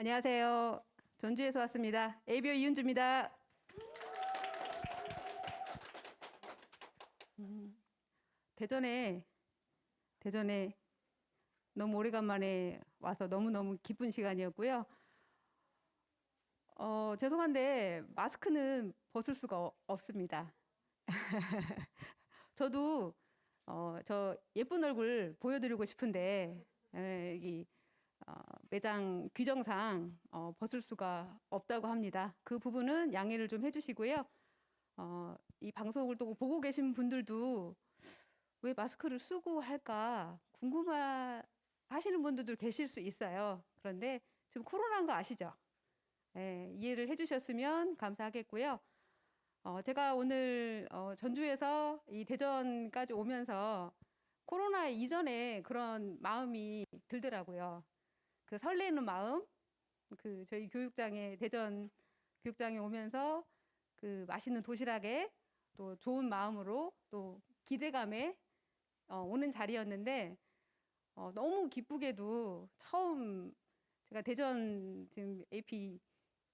안녕하세요. 전주에서 왔습니다. ABO 이은주입니다. 대전에 너무 오래간만에 와서 너무너무 기쁜 시간이었고요. 죄송한데 마스크는 벗을 수가 없습니다. 저도 저 예쁜 얼굴 보여드리고 싶은데 여기 매장 규정상 벗을 수가 없다고 합니다. 그 부분은 양해를 좀 해주시고요. 이 방송을 또 보고 계신 분들도 왜 마스크를 쓰고 할까 궁금하시는 분들도 계실 수 있어요. 그런데 지금 코로나인 거 아시죠? 이해를 해주셨으면 감사하겠고요. 제가 오늘 전주에서 이 대전까지 오면서 코로나 이전에 그런 마음이 들더라고요. 그 설레는 마음, 그 저희 교육장에 대전 교육장에 오면서 그 맛있는 도시락에 또 좋은 마음으로 또 기대감에 오는 자리였는데 너무 기쁘게도 처음 제가 대전 지금 AP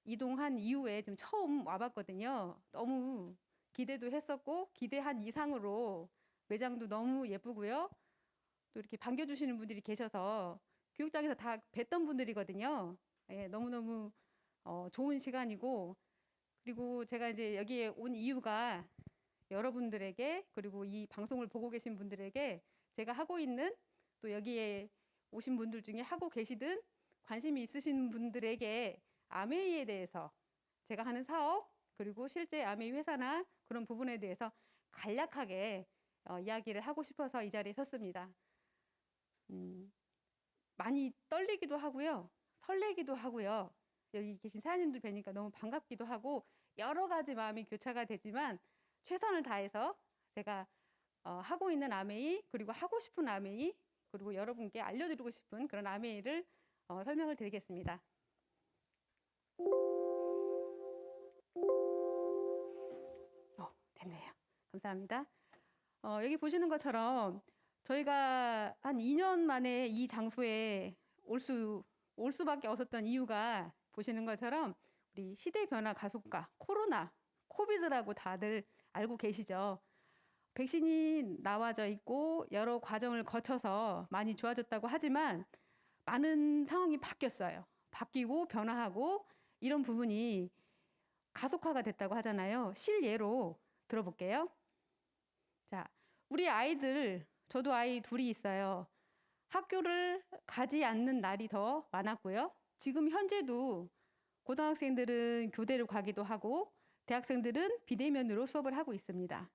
이동한 이후에 지금 처음 와봤거든요. 너무 기대도 했었고 기대한 이상으로 매장도 너무 예쁘고요. 또 이렇게 반겨주시는 분들이 계셔서 교육장에서 다 뵀던 분들이거든요. 너무너무 좋은 시간이고 그리고 제가 이제 여기에 온 이유가 여러분들에게 그리고 이 방송을 보고 계신 분들에게 제가 하고 있는 또 여기에 오신 분들 중에 하고 계시든 관심이 있으신 분들에게 아메이에 대해서 제가 하는 사업 그리고 실제 아메이 회사나 그런 부분에 대해서 간략하게 이야기를 하고 싶어서 이 자리에 섰습니다. 많이 떨리기도 하고요. 설레기도 하고요. 여기 계신 사장님들 뵈니까 너무 반갑기도 하고 여러 가지 마음이 교차가 되지만 최선을 다해서 제가 하고 있는 아메이 그리고 하고 싶은 아메이 그리고 여러분께 알려드리고 싶은 그런 아메이를 설명을 드리겠습니다. 됐네요. 감사합니다. 여기 보시는 것처럼 저희가 한 2년 만에 이 장소에 올 수밖에 없었던 이유가 보시는 것처럼 우리 시대 변화 가속화, 코로나, 코비드라고 다들 알고 계시죠? 백신이 나와져 있고 여러 과정을 거쳐서 많이 좋아졌다고 하지만 많은 상황이 바뀌었어요. 바뀌고 변화하고 이런 부분이 가속화가 됐다고 하잖아요. 실예로 들어볼게요. 자, 우리 아이들, 저도 아이 둘이 있어요. 학교를 가지 않는 날이 더 많았고요. 지금 현재도 고등학생들은 교대를 가기도 하고 대학생들은 비대면으로 수업을 하고 있습니다.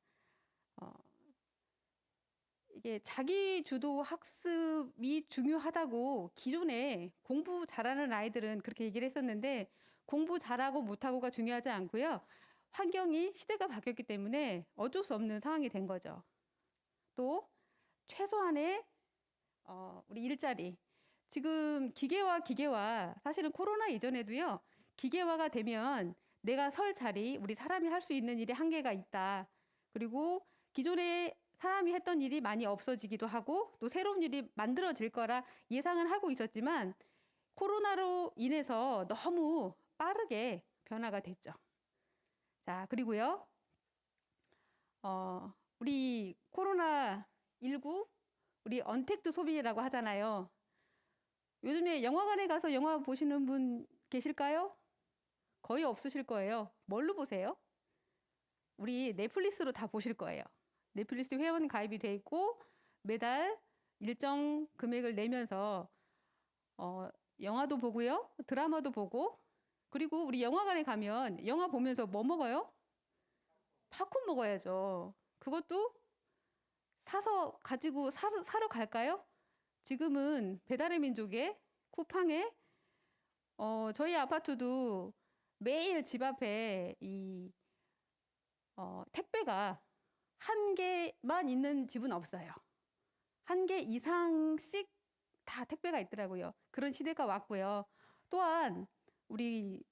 이게 자기 주도 학습이 중요하다고 기존에 공부 잘하는 아이들은 그렇게 얘기를 했었는데 공부 잘하고 못하고가 중요하지 않고요. 환경이 시대가 바뀌었기 때문에 어쩔 수 없는 상황이 된 거죠. 또 최소한의 우리 일자리 지금 기계화 사실은 코로나 이전에도요. 기계화가 되면 내가 설 자리 우리 사람이 할 수 있는 일에 한계가 있다. 그리고 기존에 사람이 했던 일이 많이 없어지기도 하고 또 새로운 일이 만들어질 거라 예상은 하고 있었지만 코로나로 인해서 너무 빠르게 변화가 됐죠. 자, 그리고요. 우리 코로나19 우리 언택트 소비라고 하잖아요. 요즘에 영화관에 가서 영화 보시는 분 계실까요? 거의 없으실 거예요. 뭘로 보세요? 우리 넷플릭스로 다 보실 거예요. 넷플릭스 회원 가입이 돼 있고 매달 일정 금액을 내면서 영화도 보고요. 드라마도 보고 그리고 우리 영화관에 가면 영화 보면서 뭐 먹어요? 팝콘 먹어야죠. 그것도 사서 가지고 사러 갈까요? 지금은 배달의 민족에 쿠팡에 저희 아파트도 매일 집 앞에 이 택배가 한 개만 있는 집은 없어요. 한 개 이상씩 다 택배가 있더라고요. 그런 시대가 왔고요. 또한 우리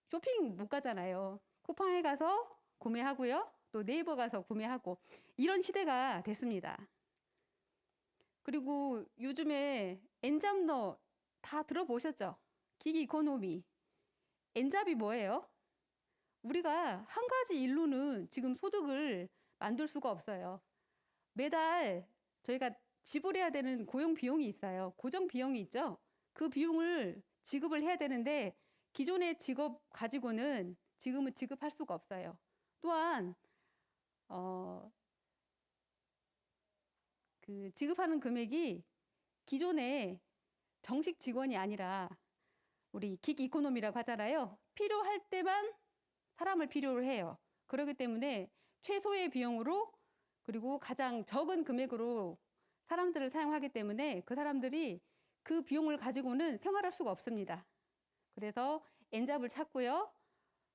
쇼핑 못 가잖아요. 쿠팡에 가서 구매하고요. 또 네이버 가서 구매하고 이런 시대가 됐습니다. 그리고 요즘에 엔잡러 다 들어보셨죠? 기기 이코노미. 엔잡이 뭐예요? 우리가 한 가지 일로는 지금 소득을 만들 수가 없어요. 매달 저희가 지불해야 되는 고용 비용이 있어요. 고정 비용이 있죠. 그 비용을 지급을 해야 되는데 기존의 직업 가지고는 지금은 지급할 수가 없어요. 또한 그 지급하는 금액이 기존의 정식 직원이 아니라 우리 긱 이코노미라고 하잖아요. 필요할 때만 사람을 필요로 해요. 그렇기 때문에 최소의 비용으로 그리고 가장 적은 금액으로 사람들을 사용하기 때문에 그 사람들이 그 비용을 가지고는 생활할 수가 없습니다. 그래서 엔잡을 찾고요.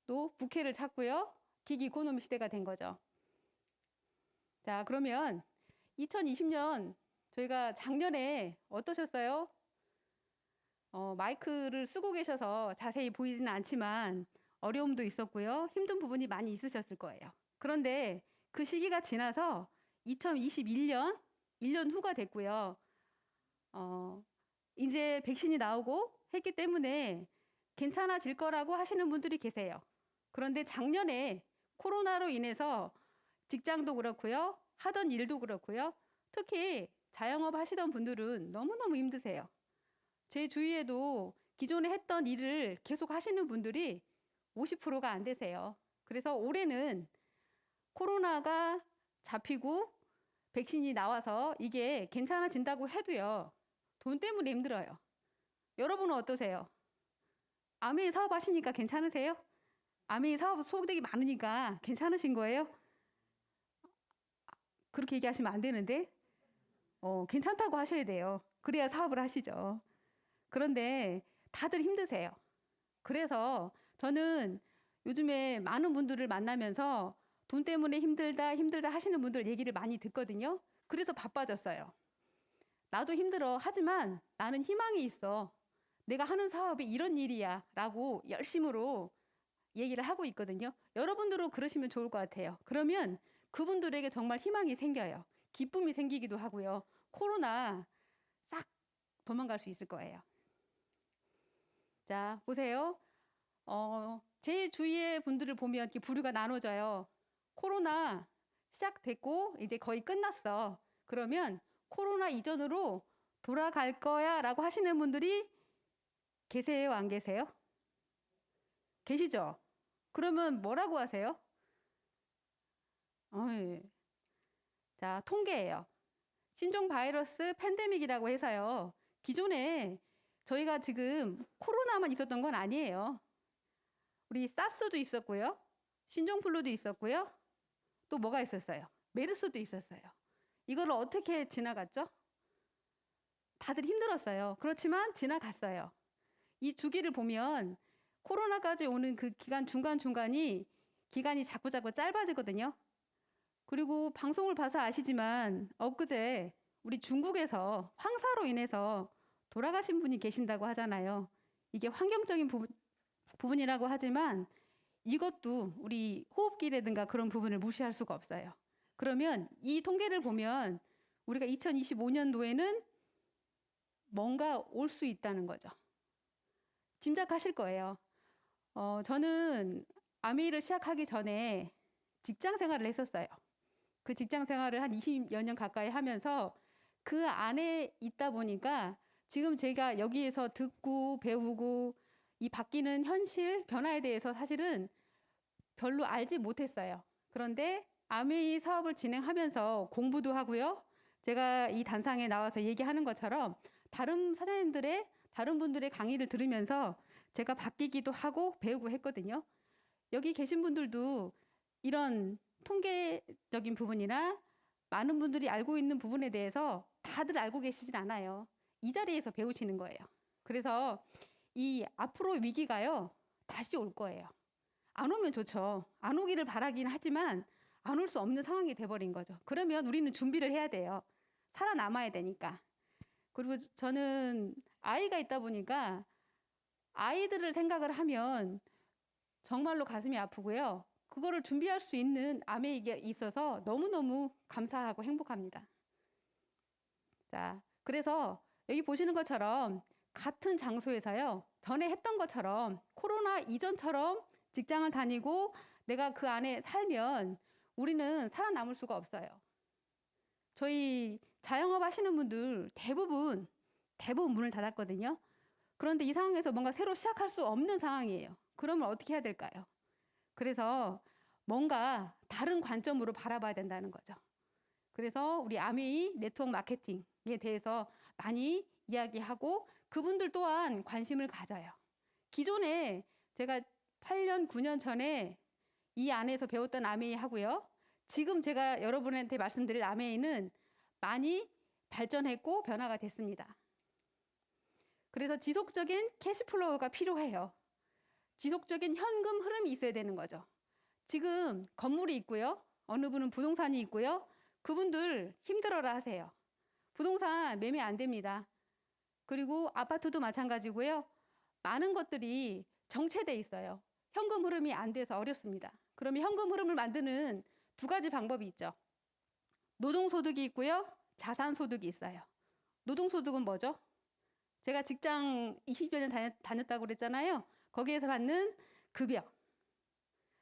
또 부캐를 찾고요. 기기 이코노미 시대가 된 거죠. 자, 그러면 2020년 저희가 작년에 어떠셨어요? 마이크를 쓰고 계셔서 자세히 보이지는 않지만 어려움도 있었고요. 힘든 부분이 많이 있으셨을 거예요. 그런데 그 시기가 지나서 2021년, 1년 후가 됐고요. 이제 백신이 나오고 했기 때문에 괜찮아질 거라고 하시는 분들이 계세요. 그런데 작년에 코로나로 인해서 직장도 그렇고요. 하던 일도 그렇고요. 특히 자영업 하시던 분들은 너무너무 힘드세요. 제 주위에도 기존에 했던 일을 계속 하시는 분들이 50%가 안 되세요. 그래서 올해는 코로나가 잡히고 백신이 나와서 이게 괜찮아진다고 해도요. 돈 때문에 힘들어요. 여러분은 어떠세요? 아메이 사업 하시니까 괜찮으세요? 아메이 사업 소득이 많으니까 괜찮으신 거예요? 그렇게 얘기하시면 안 되는데 괜찮다고 하셔야 돼요. 그래야 사업을 하시죠. 그런데 다들 힘드세요. 그래서 저는 요즘에 많은 분들을 만나면서 돈 때문에 힘들다, 힘들다 하시는 분들 얘기를 많이 듣거든요. 그래서 바빠졌어요. 나도 힘들어. 하지만 나는 희망이 있어. 내가 하는 사업이 이런 일이야. 라고 열심으로 얘기를 하고 있거든요. 여러분들도 그러시면 좋을 것 같아요. 그러면 그분들에게 정말 희망이 생겨요. 기쁨이 생기기도 하고요. 코로나 싹 도망갈 수 있을 거예요. 자, 보세요. 제 주위의 분들을 보면 이렇게 부류가 나눠져요. 코로나 시작됐고 이제 거의 끝났어. 그러면 코로나 이전으로 돌아갈 거야 라고 하시는 분들이 계세요? 안 계세요? 계시죠? 그러면 뭐라고 하세요? 예. 자, 통계예요. 신종 바이러스 팬데믹이라고 해서요. 기존에 저희가 지금 코로나만 있었던 건 아니에요. 우리 사스도 있었고요. 신종플루도 있었고요. 또 뭐가 있었어요? 메르스도 있었어요. 이거를 어떻게 지나갔죠? 다들 힘들었어요. 그렇지만 지나갔어요. 이 주기를 보면 코로나까지 오는 그 기간 중간중간이 기간이 자꾸자꾸 짧아지거든요. 그리고 방송을 봐서 아시지만 엊그제 우리 중국에서 황사로 인해서 돌아가신 분이 계신다고 하잖아요. 이게 환경적인 부분이라고 하지만 이것도 우리 호흡기라든가 그런 부분을 무시할 수가 없어요. 그러면 이 통계를 보면 우리가 2025년도에는 뭔가 올 수 있다는 거죠. 짐작하실 거예요. 저는 아메이를 시작하기 전에 직장 생활을 했었어요. 그 직장 생활을 한 20여 년 가까이 하면서 그 안에 있다 보니까 지금 제가 여기에서 듣고 배우고 이 바뀌는 현실 변화에 대해서 사실은 별로 알지 못했어요. 그런데 아메이 사업을 진행하면서 공부도 하고요. 제가 이 단상에 나와서 얘기하는 것처럼 다른 사장님들의 다른 분들의 강의를 들으면서 제가 바뀌기도 하고 배우고 했거든요. 여기 계신 분들도 이런 통계적인 부분이나 많은 분들이 알고 있는 부분에 대해서 다들 알고 계시진 않아요. 이 자리에서 배우시는 거예요. 그래서 이 앞으로 위기가요, 다시 올 거예요. 안 오면 좋죠. 안 오기를 바라긴 하지만 안 올 수 없는 상황이 돼버린 거죠. 그러면 우리는 준비를 해야 돼요. 살아남아야 되니까. 그리고 저는 아이가 있다 보니까 아이들을 생각을 하면 정말로 가슴이 아프고요. 그거를 준비할 수 있는 아메에게 있어서 너무너무 감사하고 행복합니다. 자, 그래서 여기 보시는 것처럼 같은 장소에서요. 전에 했던 것처럼 코로나 이전처럼 직장을 다니고 내가 그 안에 살면 우리는 살아남을 수가 없어요. 저희 자영업 하시는 분들 대부분 문을 닫았거든요. 그런데 이 상황에서 뭔가 새로 시작할 수 없는 상황이에요. 그러면 어떻게 해야 될까요? 그래서 뭔가 다른 관점으로 바라봐야 된다는 거죠. 그래서 우리 아메이 네트워크 마케팅에 대해서 많이 이야기하고 그분들 또한 관심을 가져요. 기존에 제가 8년, 9년 전에 이 안에서 배웠던 아메이 하고요. 지금 제가 여러분한테 말씀드릴 아메이는 많이 발전했고 변화가 됐습니다. 그래서 지속적인 캐시플로우가 필요해요. 지속적인 현금 흐름이 있어야 되는 거죠. 지금 건물이 있고요. 어느 분은 부동산이 있고요. 그분들 힘들어라 하세요. 부동산 매매 안 됩니다. 그리고 아파트도 마찬가지고요. 많은 것들이 정체돼 있어요. 현금 흐름이 안 돼서 어렵습니다. 그러면 현금 흐름을 만드는 두 가지 방법이 있죠. 노동소득이 있고요. 자산소득이 있어요. 노동소득은 뭐죠? 제가 직장 20여 년 다녔다고 그랬잖아요. 거기에서 받는 급여.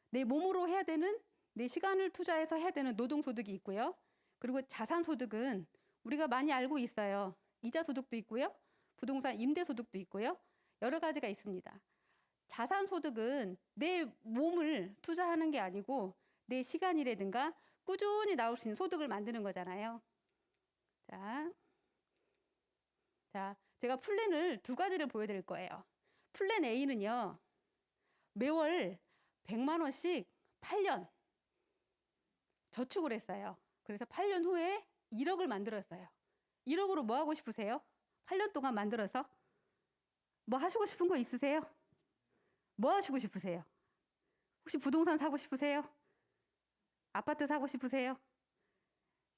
내 몸으로 해야 되는, 내 시간을 투자해서 해야 되는 노동소득이 있고요. 그리고 자산소득은 우리가 많이 알고 있어요. 이자소득도 있고요. 부동산 임대소득도 있고요. 여러 가지가 있습니다. 자산소득은 내 몸을 투자하는 게 아니고 내 시간이라든가 꾸준히 나올 수 있는 소득을 만드는 거잖아요. 자, 제가 플랜을 두 가지를 보여드릴 거예요. 플랜 A는요. 매월 100만 원씩 8년 저축을 했어요. 그래서 8년 후에 1억을 만들었어요. 1억으로 뭐 하고 싶으세요? 8년 동안 만들어서 뭐 하시고 싶은 거 있으세요? 뭐 하시고 싶으세요? 혹시 부동산 사고 싶으세요? 아파트 사고 싶으세요?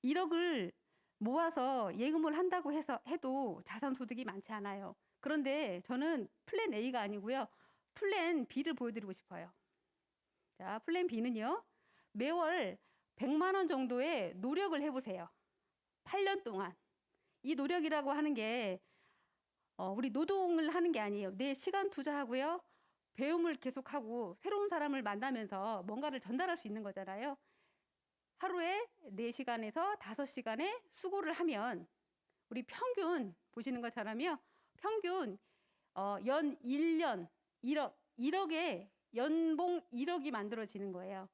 1억을 모아서 예금을 한다고 해도 자산소득이 많지 않아요. 그런데 저는 플랜 A가 아니고요. 플랜 B를 보여드리고 싶어요. 자, 플랜 B는요. 매월 100만 원 정도의 노력을 해보세요. 8년 동안. 이 노력이라고 하는 게 우리 노동을 하는 게 아니에요. 내 시간 투자하고요. 배움을 계속하고 새로운 사람을 만나면서 뭔가를 전달할 수 있는 거잖아요. 하루에 4시간에서 5시간의 수고를 하면 우리 평균 보시는 것처럼요. 평균 연 1년 1억에 연봉 1억이 만들어지는 거예요.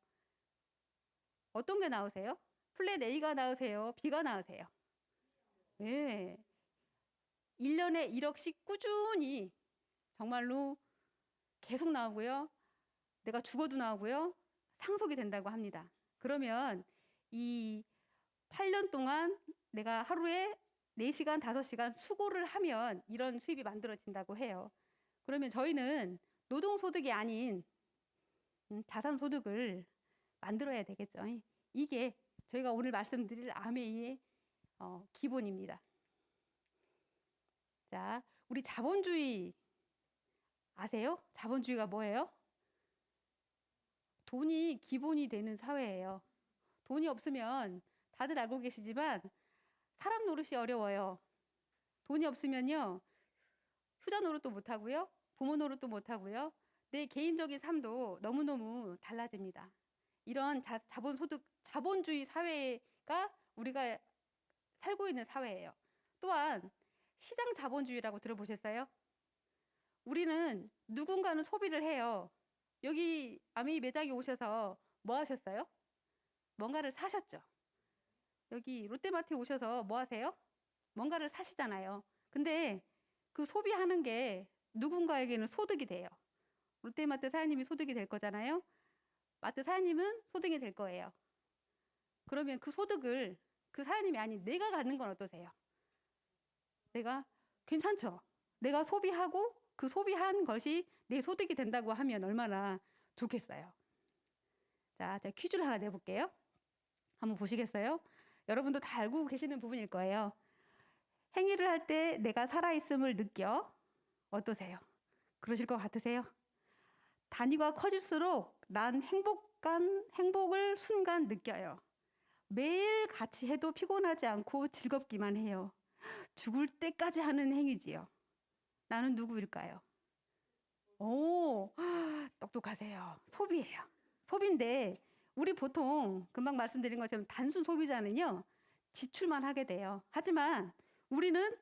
어떤 게 나오세요? 플랜 A가 나오세요? B가 나오세요? 네. 1년에 1억씩 꾸준히 정말로 계속 나오고요. 내가 죽어도 나오고요. 상속이 된다고 합니다. 그러면 이 8년 동안 내가 하루에 4시간, 5시간 수고를 하면 이런 수입이 만들어진다고 해요. 그러면 저희는 노동소득이 아닌 자산소득을 만들어야 되겠죠. 이게 저희가 오늘 말씀드릴 아메이의 기본입니다. 자, 우리 자본주의 아세요? 자본주의가 뭐예요? 돈이 기본이 되는 사회예요. 돈이 없으면 다들 알고 계시지만 사람 노릇이 어려워요. 돈이 없으면요. 효자 노릇도 못하고요. 부모 노릇도 못하고요. 내 개인적인 삶도 너무너무 달라집니다. 이런 자본주의 사회가 우리가 살고 있는 사회예요. 또한 시장 자본주의라고 들어보셨어요? 우리는 누군가는 소비를 해요. 여기 아메이 매장에 오셔서 뭐 하셨어요? 뭔가를 사셨죠. 여기 롯데마트에 오셔서 뭐 하세요? 뭔가를 사시잖아요. 근데 그 소비하는 게 누군가에게는 소득이 돼요. 롯데마트 사장님이 소득이 될 거잖아요. 마트 사장님은 소득이 될 거예요. 그러면 그 소득을 그 사장님이 아닌 내가 갖는 건 어떠세요? 내가 괜찮죠? 내가 소비하고 그 소비한 것이 내 소득이 된다고 하면 얼마나 좋겠어요. 자, 제가 퀴즈를 하나 내볼게요. 한번 보시겠어요? 여러분도 다 알고 계시는 부분일 거예요. 행위를 할 때 내가 살아있음을 느껴. 어떠세요? 그러실 것 같으세요? 단위가 커질수록 난 행복을 순간 느껴요. 매일 같이 해도 피곤하지 않고 즐겁기만 해요. 죽을 때까지 하는 행위지요. 나는 누구일까요? 오, 똑똑하세요. 소비예요. 소비인데 우리 보통 금방 말씀드린 것처럼 단순 소비자는요. 지출만 하게 돼요. 하지만 우리는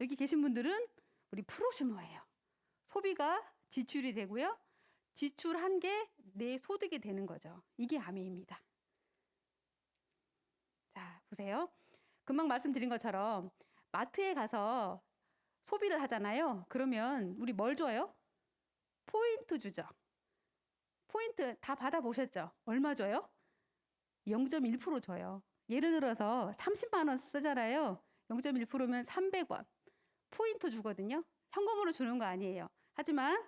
여기 계신 분들은 우리 프로슈머예요. 소비가 지출이 되고요. 지출한 게 내 소득이 되는 거죠. 이게 아메입니다. 자, 보세요. 금방 말씀드린 것처럼 마트에 가서 소비를 하잖아요. 그러면 우리 뭘 줘요? 포인트 주죠. 포인트 다 받아보셨죠? 얼마 줘요? 0.1% 줘요. 예를 들어서 30만 원 쓰잖아요. 0.1%면 300원. 포인트 주거든요. 현금으로 주는 거 아니에요. 하지만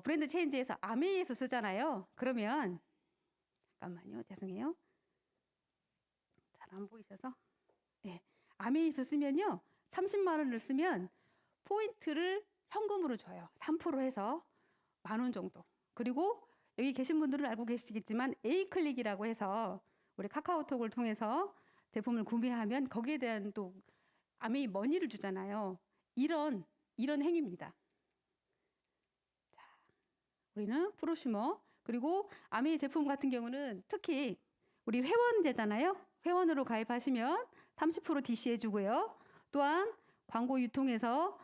브랜드 체인지에서 아메이에서 쓰잖아요. 그러면 잠깐만요. 죄송해요. 잘 안 보이셔서. 네. 아메이에서 쓰면요. 30만 원을 쓰면 포인트를 현금으로 줘요. 3% 해서 10,000원 정도. 그리고 여기 계신 분들은 알고 계시겠지만 A클릭이라고 해서 우리 카카오톡을 통해서 제품을 구매하면 거기에 대한 또 아메이 머니를 주잖아요. 이런 행위입니다. 자, 우리는 프로슈머. 그리고 아메이 제품 같은 경우는 특히 우리 회원제잖아요. 회원으로 가입하시면 30% DC 해주고요. 또한 광고 유통에서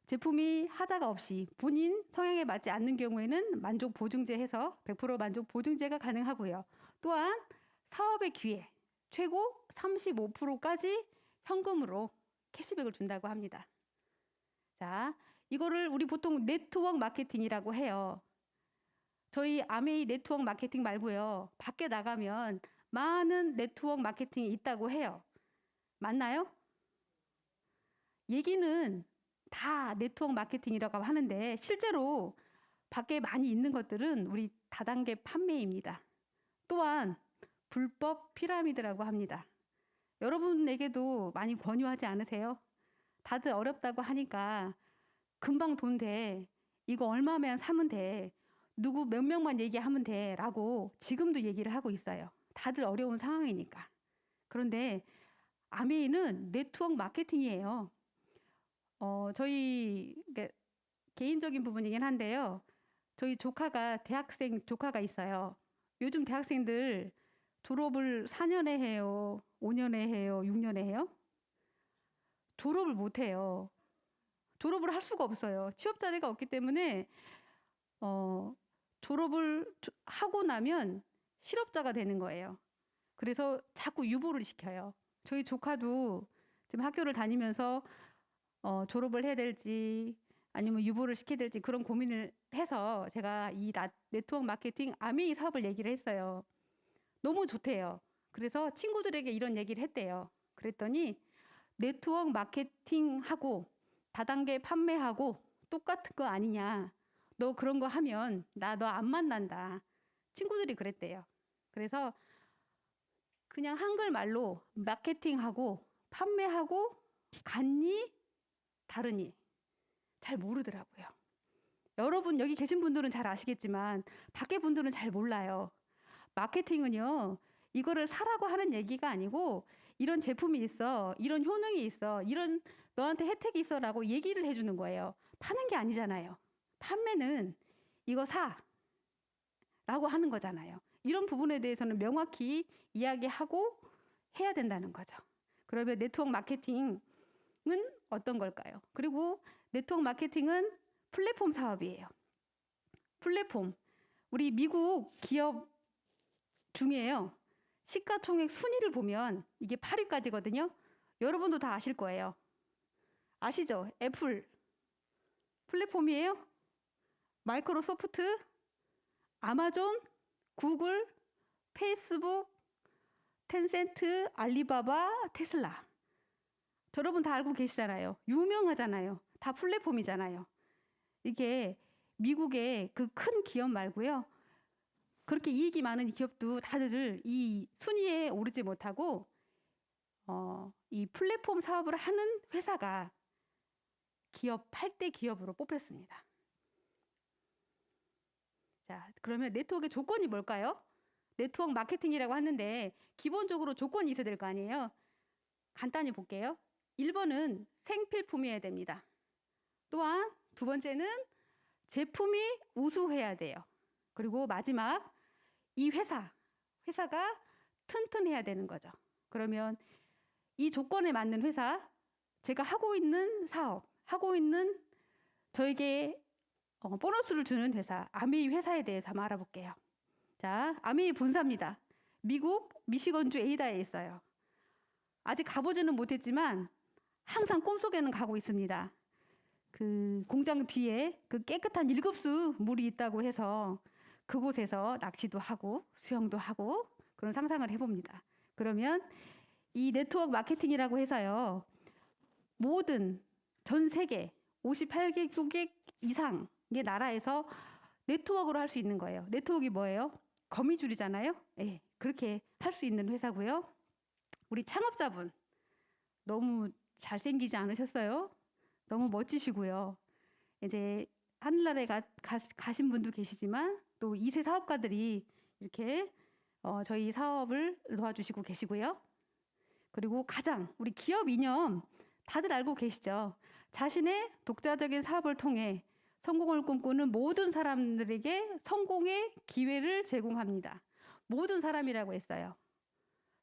제품이 하자가 없이 본인 성향에 맞지 않는 경우에는 만족 보증제 해서 100% 만족 보증제가 가능하고요. 또한 사업의 기회 최고 35%까지 현금으로 캐시백을 준다고 합니다. 자, 이거를 우리 보통 네트워크 마케팅이라고 해요. 저희 아메이 네트워크 마케팅 말고요. 밖에 나가면 많은 네트워크 마케팅이 있다고 해요. 맞나요? 얘기는 다 네트워크 마케팅이라고 하는데 실제로 밖에 많이 있는 것들은 우리 다단계 판매입니다. 또한 불법 피라미드라고 합니다. 여러분에게도 많이 권유하지 않으세요? 다들 어렵다고 하니까 금방 돈 돼. 이거 얼마면 사면 돼. 누구 몇 명만 얘기하면 돼. 라고 지금도 얘기를 하고 있어요. 다들 어려운 상황이니까. 그런데 아메이는 네트워크 마케팅이에요. 저희 개인적인 부분이긴 한데요. 저희 대학생 조카가 있어요. 요즘 대학생들 졸업을 4년에 해요. 5년에 해요. 6년에 해요. 졸업을 못 해요. 졸업을 할 수가 없어요. 취업 자리가 없기 때문에 졸업을 하고 나면 실업자가 되는 거예요. 그래서 자꾸 유보를 시켜요. 저희 조카도 지금 학교를 다니면서 졸업을 해야 될지 아니면 유보를 시켜야 될지 그런 고민을 해서 제가 이 네트워크 마케팅 아메이 사업을 얘기를 했어요. 너무 좋대요. 그래서 친구들에게 이런 얘기를 했대요. 그랬더니 네트워크 마케팅하고 다단계 판매하고 똑같은 거 아니냐. 너 그런 거 하면 나 너 안 만난다. 친구들이 그랬대요. 그래서 그냥 한글말로 마케팅하고 판매하고 같니 다르니 잘 모르더라고요. 여러분 여기 계신 분들은 잘 아시겠지만 밖에 분들은 잘 몰라요. 마케팅은요. 이거를 사라고 하는 얘기가 아니고 이런 제품이 있어. 이런 효능이 있어. 이런 너한테 혜택이 있어라고 얘기를 해주는 거예요. 파는 게 아니잖아요. 판매는 이거 사라고 하는 거잖아요. 이런 부분에 대해서는 명확히 이야기하고 해야 된다는 거죠. 그러면 네트워크 마케팅은 어떤 걸까요? 그리고 네트워크 마케팅은 플랫폼 사업이에요. 플랫폼. 우리 미국 기업 중에요. 시가총액 순위를 보면 이게 8위까지거든요. 여러분도 다 아실 거예요. 아시죠? 애플 플랫폼이에요. 마이크로소프트, 아마존, 구글, 페이스북, 텐센트, 알리바바, 테슬라. 여러분 다 알고 계시잖아요. 유명하잖아요. 다 플랫폼이잖아요. 이게 미국의 그 큰 기업 말고요. 그렇게 이익이 많은 기업도 다들 이 순위에 오르지 못하고 이 플랫폼 사업을 하는 회사가 기업 8대 기업으로 뽑혔습니다. 자, 그러면 네트워크의 조건이 뭘까요? 네트워크 마케팅이라고 하는데 기본적으로 조건이 있어야 될 거 아니에요? 간단히 볼게요. 1번은 생필품이어야 됩니다. 또한 두 번째는 제품이 우수해야 돼요. 그리고 마지막 이 회사가 튼튼해야 되는 거죠. 그러면 이 조건에 맞는 회사, 제가 하고 있는 사업, 하고 있는 저에게 보너스를 주는 회사, 아메이 회사에 대해서 한번 알아볼게요. 자, 아메이 본사입니다. 미국 미시건주 에이다에 있어요. 아직 가보지는 못했지만 항상 꿈속에는 가고 있습니다. 그 공장 뒤에 그 깨끗한 일급수 물이 있다고 해서 그곳에서 낚시도 하고 수영도 하고 그런 상상을 해봅니다. 그러면 이 네트워크 마케팅이라고 해서요. 모든 전 세계 58개국 이상의 나라에서 네트워크로 할 수 있는 거예요. 네트워크가 뭐예요? 거미줄이잖아요. 네, 그렇게 할 수 있는 회사고요. 우리 창업자분 너무 잘생기지 않으셨어요? 너무 멋지시고요. 이제 하늘나라에 가신 분도 계시지만 또 2세 사업가들이 이렇게 저희 사업을 도와주시고 계시고요. 그리고 가장 우리 기업 이념 다들 알고 계시죠? 자신의 독자적인 사업을 통해 성공을 꿈꾸는 모든 사람들에게 성공의 기회를 제공합니다. 모든 사람이라고 했어요.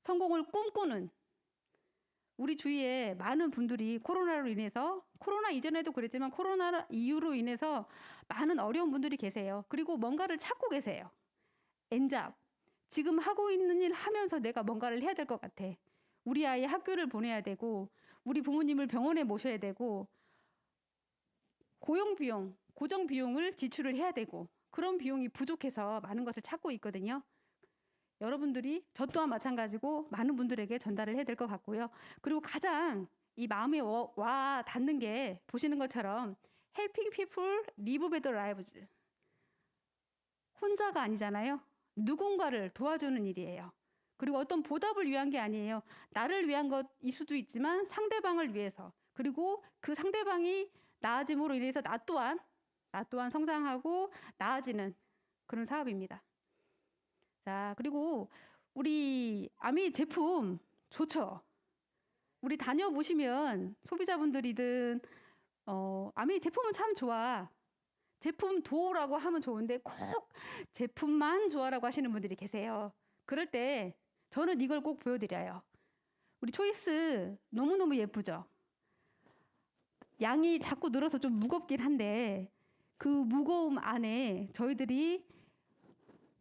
성공을 꿈꾸는 우리 주위에 많은 분들이 코로나로 인해서 코로나 이전에도 그랬지만 코로나 이후로 인해서 많은 어려운 분들이 계세요. 그리고 뭔가를 찾고 계세요. 엔잡. 지금 하고 있는 일 하면서 내가 뭔가를 해야 될 것 같아. 우리 아이 학교를 보내야 되고 우리 부모님을 병원에 모셔야 되고 고용 비용, 고정 비용을 지출을 해야 되고 그런 비용이 부족해서 많은 것을 찾고 있거든요. 여러분들이 저 또한 마찬가지고 많은 분들에게 전달을 해야 될 것 같고요. 그리고 가장 이 마음에 와 닿는 게 보시는 것처럼 helping people live better lives. 혼자가 아니잖아요. 누군가를 도와주는 일이에요. 그리고 어떤 보답을 위한 게 아니에요. 나를 위한 것일 수도 있지만 상대방을 위해서. 그리고 그 상대방이 나아짐으로 인해서 나 또한 성장하고 나아지는 그런 사업입니다. 자, 그리고 우리 아미 제품 좋죠? 우리 다녀보시면 소비자분들이든 아미 제품은 참 좋아. 제품 도라고 하면 좋은데 꼭 제품만 좋아라고 하시는 분들이 계세요. 그럴 때 저는 이걸 꼭 보여드려요. 우리 초이스 너무너무 예쁘죠? 양이 자꾸 늘어서 좀 무겁긴 한데 그 무거움 안에 저희들이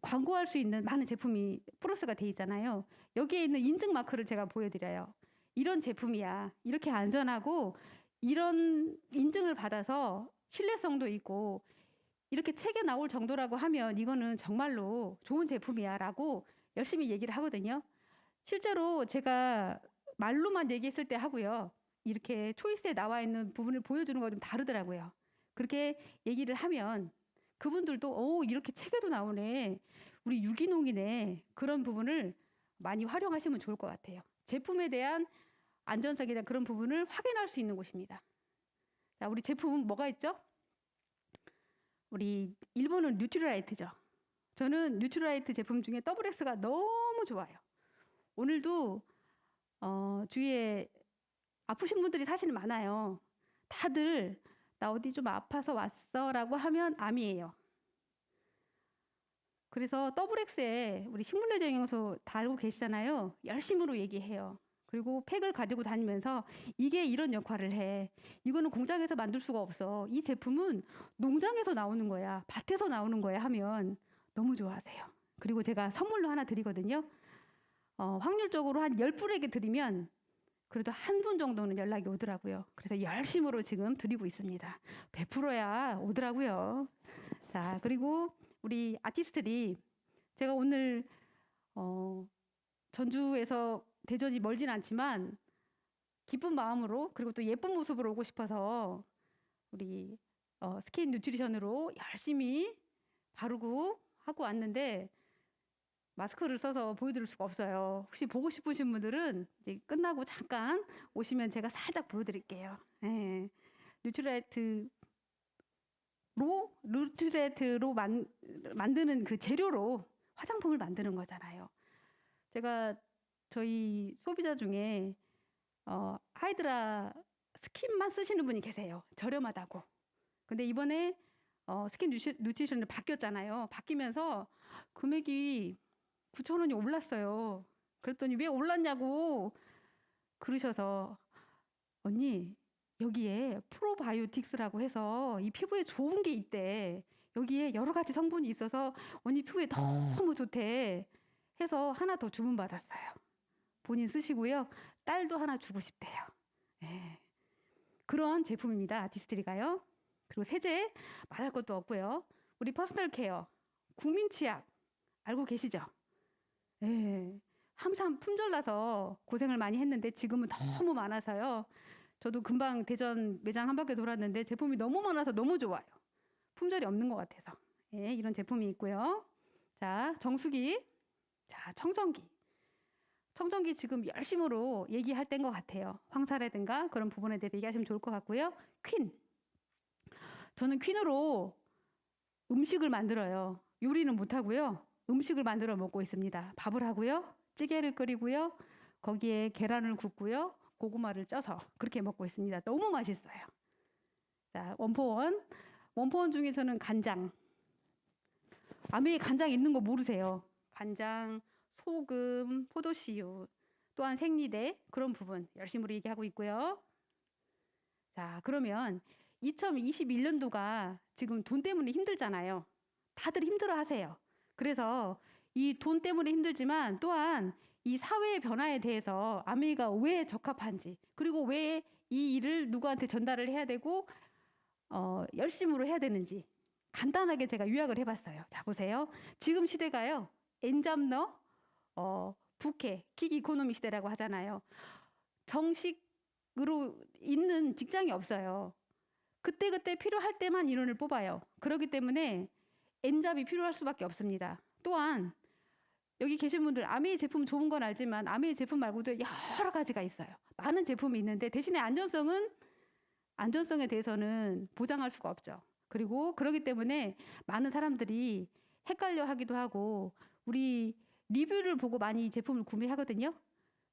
광고할 수 있는 많은 제품이 프로스가 돼 있잖아요. 여기에 있는 인증 마크를 제가 보여드려요. 이런 제품이야. 이렇게 안전하고 이런 인증을 받아서 신뢰성도 있고 이렇게 책에 나올 정도라고 하면 이거는 정말로 좋은 제품이야 라고 열심히 얘기를 하거든요. 실제로 제가 말로만 얘기했을 때 하고요. 이렇게 초이스에 나와 있는 부분을 보여주는 거 좀 다르더라고요. 그렇게 얘기를 하면 그분들도 이렇게 책에도 나오네. 우리 유기농이네. 그런 부분을 많이 활용하시면 좋을 것 같아요. 제품에 대한 안전성에 대한 그런 부분을 확인할 수 있는 곳입니다. 자, 우리 제품은 뭐가 있죠? 우리 일본은 뉴트리라이트죠. 저는 뉴트리라이트 제품 중에 WX가 너무 좋아요. 오늘도 주위에 아프신 분들이 사실 많아요. 다들 나 어디 좀 아파서 왔어라고 하면 암이에요. 그래서 WX에 우리 식물내적 영양소 다 알고 계시잖아요. 열심으로 얘기해요. 그리고 팩을 가지고 다니면서 이게 이런 역할을 해. 이거는 공장에서 만들 수가 없어. 이 제품은 농장에서 나오는 거야. 밭에서 나오는 거야 하면 너무 좋아하세요. 그리고 제가 선물로 하나 드리거든요. 확률적으로 한 10분에게 드리면 그래도 한 분 정도는 연락이 오더라고요. 그래서 열심으로 지금 드리고 있습니다. 100%야 오더라고요. 자, 그리고 우리 아티스트들이 제가 오늘 전주에서 대전이 멀진 않지만 기쁜 마음으로 그리고 또 예쁜 모습으로 오고 싶어서 우리 스킨 뉴트리션으로 열심히 바르고 하고 왔는데 마스크를 써서 보여드릴 수가 없어요. 혹시 보고 싶으신 분들은 이제 끝나고 잠깐 오시면 제가 살짝 보여드릴게요. 네. 뉴트레이트로 만드는 그 재료로 화장품을 만드는 거잖아요. 제가 저희 소비자 중에 하이드라 스킨만 쓰시는 분이 계세요. 저렴하다고. 근데 이번에 스킨 뉴트리션으로 바뀌었잖아요. 바뀌면서 금액이 9,000원이 올랐어요. 그랬더니 왜 올랐냐고 그러셔서 언니 여기에 프로바이오틱스라고 해서 이 피부에 좋은 게 있대. 여기에 여러 가지 성분이 있어서 언니 피부에 너무 좋대. 해서 하나 더 주문받았어요. 본인 쓰시고요. 딸도 하나 주고 싶대요. 네. 그런 제품입니다. 디스트리가요. 그리고 세제 말할 것도 없고요. 우리 퍼스널 케어 국민 치약 알고 계시죠? 네. 항상 품절나서 고생을 많이 했는데 지금은 너무 많아서요. 저도 금방 대전 매장 한 바퀴 돌았는데 제품이 너무 많아서 너무 좋아요. 품절이 없는 것 같아서. 예, 이런 제품이 있고요. 자, 정수기. 자, 청정기. 청정기 지금 열심으로 얘기할 때인 것 같아요. 황사라든가 그런 부분에 대해서 얘기하시면 좋을 것 같고요. 퀸. 저는 퀸으로 음식을 만들어요. 요리는 못하고요. 음식을 만들어 먹고 있습니다. 밥을 하고요. 찌개를 끓이고요. 거기에 계란을 굽고요. 고구마를 쪄서 그렇게 먹고 있습니다. 너무 맛있어요. 자, 원포원. 원포원 중에서는 간장. 아메에 간장 있는 거 모르세요. 간장, 소금, 포도씨유, 또한 생리대 그런 부분 열심히 얘기하고 있고요. 자, 그러면 2021년도가 지금 돈 때문에 힘들잖아요. 다들 힘들어 하세요. 그래서 이 돈 때문에 힘들지만 또한 이 사회의 변화에 대해서 아메이가 왜 적합한지 그리고 왜 이 일을 누구한테 전달을 해야 되고 열심으로 해야 되는지 간단하게 제가 요약을 해봤어요. 자, 보세요. 지금 시대가요. 엔잡러, 부캐, 킥 이코노미 시대라고 하잖아요. 정식으로 있는 직장이 없어요. 그때그때 필요할 때만 인원을 뽑아요. 그렇기 때문에 엔잡이 필요할 수밖에 없습니다. 또한 여기 계신 분들 아메이 제품 좋은 건 알지만 아메이 제품 말고도 여러 가지가 있어요. 많은 제품이 있는데 대신에 안전성에 대해서는 보장할 수가 없죠. 그리고 그렇기 때문에 많은 사람들이 헷갈려 하기도 하고 우리 리뷰를 보고 많이 제품을 구매하거든요.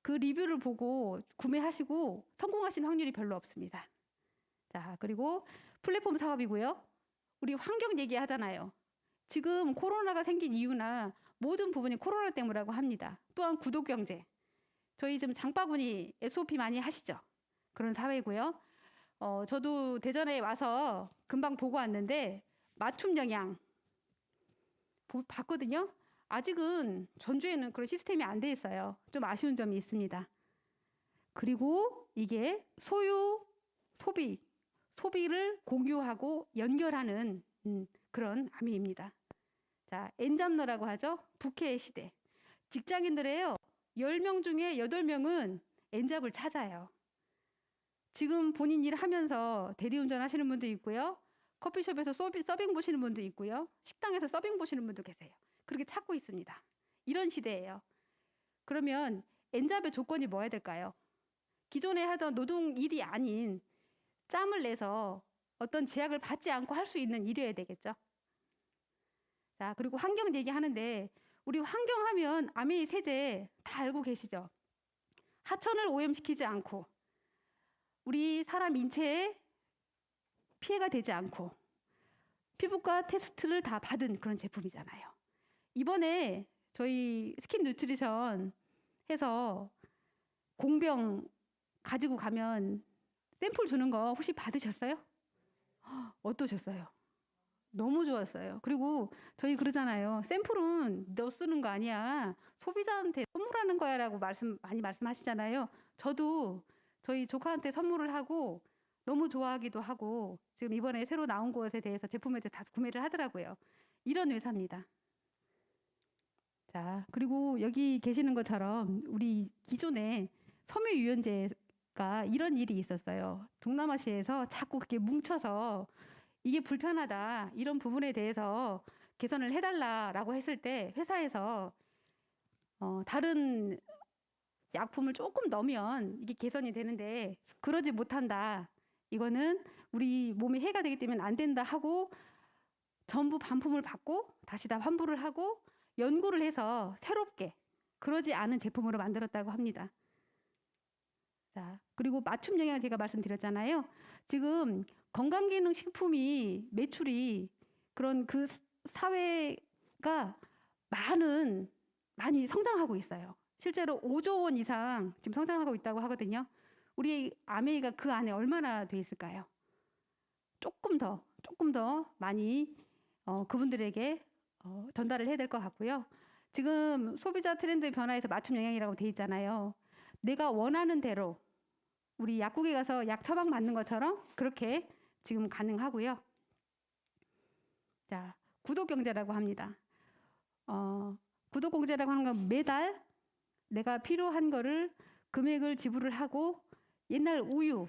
그 리뷰를 보고 구매하시고 성공하시는 확률이 별로 없습니다. 자, 그리고 플랫폼 사업이고요. 우리 환경 얘기하잖아요. 지금 코로나가 생긴 이유나 모든 부분이 코로나 때문이라고 합니다. 또한 구독 경제. 저희 지금 장바구니 SOP 많이 하시죠? 그런 사회고요. 저도 대전에 와서 금방 보고 왔는데 맞춤 영양 봤거든요. 아직은 전주에는 그런 시스템이 안 돼 있어요. 좀 아쉬운 점이 있습니다. 그리고 이게 소비를 공유하고 연결하는 그런 아미입니다. 자, 엔잡러라고 하죠. 부캐의 시대. 직장인들에요. 10명 중에 8명은 엔잡을 찾아요. 지금 본인 일 하면서 대리운전 하시는 분도 있고요. 커피숍에서 서빙 보시는 분도 있고요. 식당에서 서빙 보시는 분도 계세요. 그렇게 찾고 있습니다. 이런 시대예요. 그러면 엔잡의 조건이 뭐야 될까요? 기존에 하던 노동 일이 아닌 짬을 내서 어떤 제약을 받지 않고 할 수 있는 일이어야 되겠죠. 자, 그리고 환경 얘기하는데 우리 환경하면 아메이 세제 다 알고 계시죠? 하천을 오염시키지 않고 우리 사람 인체에 피해가 되지 않고 피부과 테스트를 다 받은 그런 제품이잖아요. 이번에 저희 스킨 뉴트리션 해서 공병 가지고 가면 샘플 주는 거 혹시 받으셨어요? 어떠셨어요? 너무 좋았어요. 그리고 저희 그러잖아요. 샘플은 너 쓰는 거 아니야. 소비자한테 선물하는 거야라고 많이 말씀하시잖아요. 저도 저희 조카한테 선물을 하고 너무 좋아하기도 하고 지금 이번에 새로 나온 것에 대해서 제품에 대해서 다 구매를 하더라고요. 이런 회사입니다. 자, 그리고 여기 계시는 것처럼 우리 기존에 섬유유연제가 이런 일이 있었어요. 동남아시아에서 자꾸 그렇게 뭉쳐서 이게 불편하다 이런 부분에 대해서 개선을 해달라라고 했을 때 회사에서 다른 약품을 조금 넣으면 이게 개선이 되는데 그러지 못한다. 이거는 우리 몸에 해가 되기 때문에 안 된다 하고 전부 반품을 받고 다시 다 환불을 하고 연구를 해서 새롭게 그러지 않은 제품으로 만들었다고 합니다. 자, 그리고 맞춤 영양 제가 말씀드렸잖아요. 지금 건강기능식품이 매출이 그런 그 사회가 많이 성장하고 있어요. 실제로 5조 원 이상 지금 성장하고 있다고 하거든요. 우리 아메이가 그 안에 얼마나 돼 있을까요? 조금 더 많이 그분들에게 전달을 해야 될 것 같고요. 지금 소비자 트렌드 변화에서 맞춤 영양이라고 돼 있잖아요. 내가 원하는 대로 우리 약국에 가서 약 처방 받는 것처럼 그렇게 지금 가능하고요. 자, 구독경제라고 합니다. 구독경제라고 하는 건 매달 내가 필요한 거를 금액을 지불을 하고 옛날 우유,